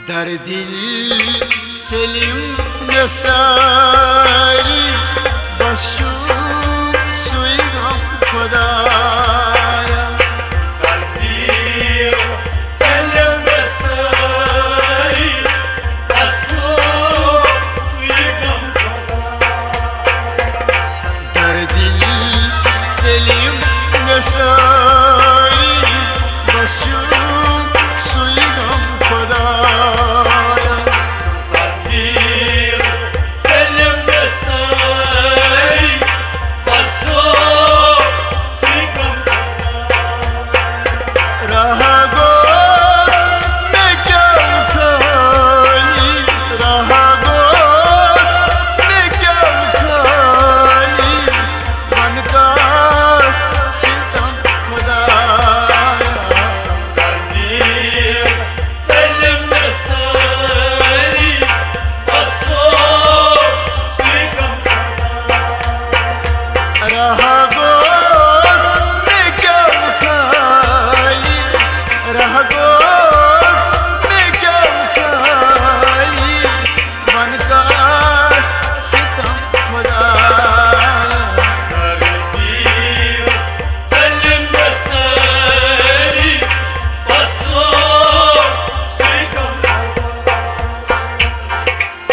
در دل سلیم نساری بس شو سوی غم خدایا در دل سلیم نساری بس شو سوی غم خدایا در دل سلیم نساری بس شو سوی غم خدایا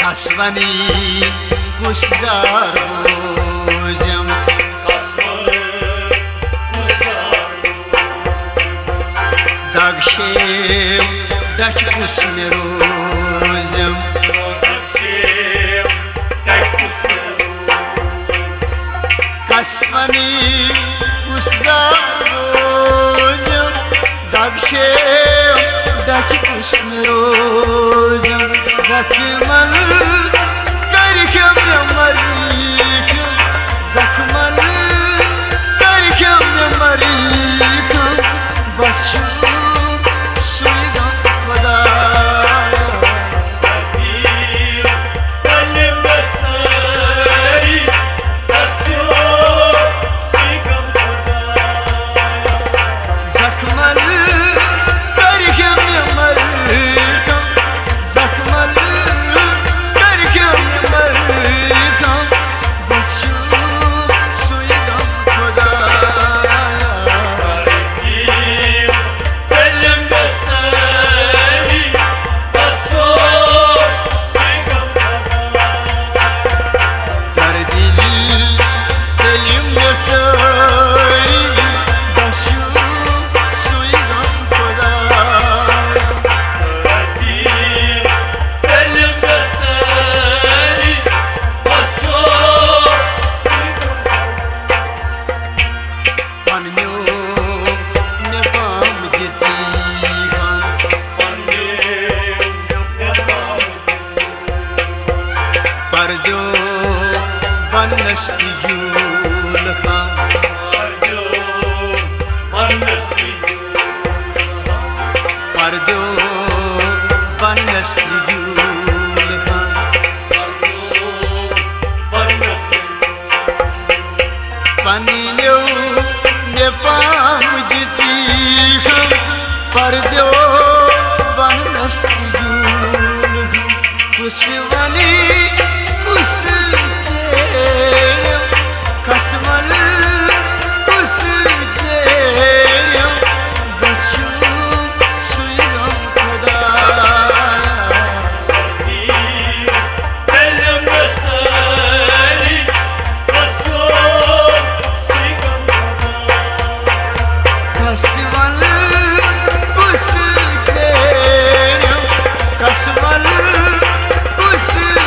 Kasvani kuşlar bozum Dagşem dak kusmerozum Kasvani kuşlar bozum Dagşem dak kusmerozum Zakmal karikam yamarikam Zakmal karikam yamarikam Bas şu suygam khudaya Salim basari bas şu suygam khudaya Zakmal karikam yamarikam Zakmal karikam yamarikam Bas şu suygam khudaya Salim basari bas şu suygam khudaya در دل سلیم نساری بس شو سوی غم خدایا Salim basari bas şu پنیو نپام دیتی خان پردو بن نشتی جول خان پردو بن نشتی جول خان پنیو نپام دیتی خان پردو بن نشتی جول خان کشوانی کشتیم کسمال کشتیم بس شو سوی غم خدایا Salim basari bas şu suygam khudaya کسمال کشتیم کسمال کشتیم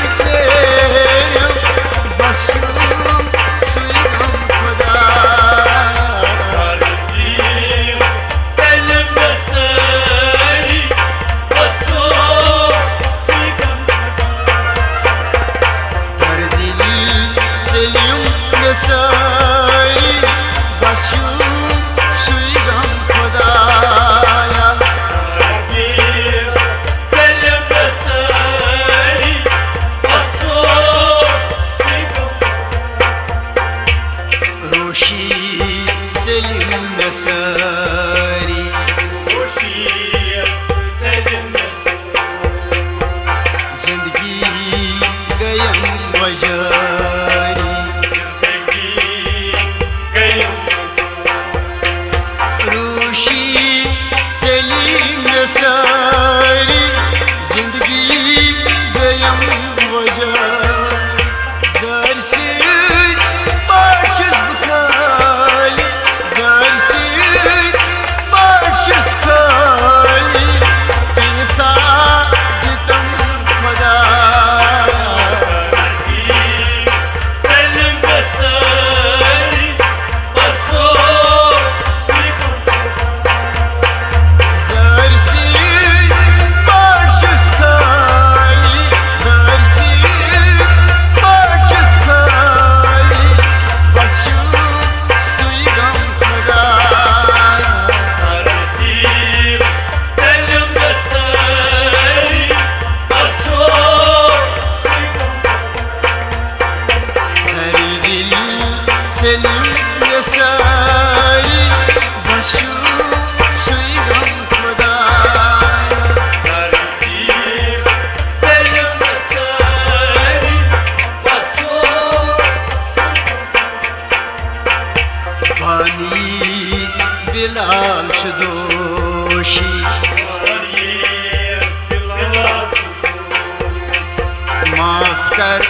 कर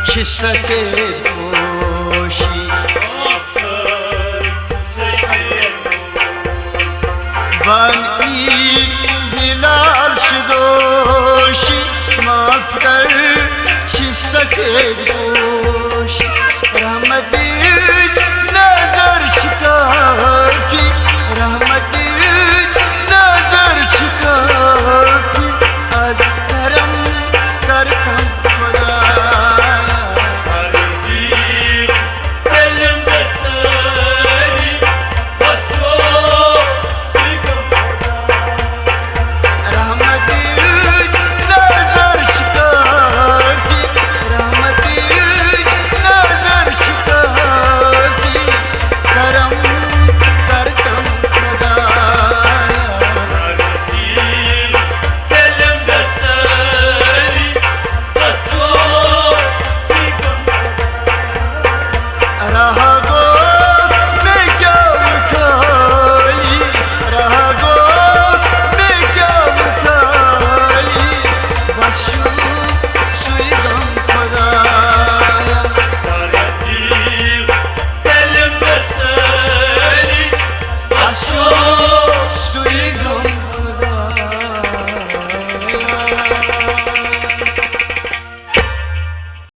çi sakit poşi Ben ilk Bilal şi doşi maaf कर çi sakit poşi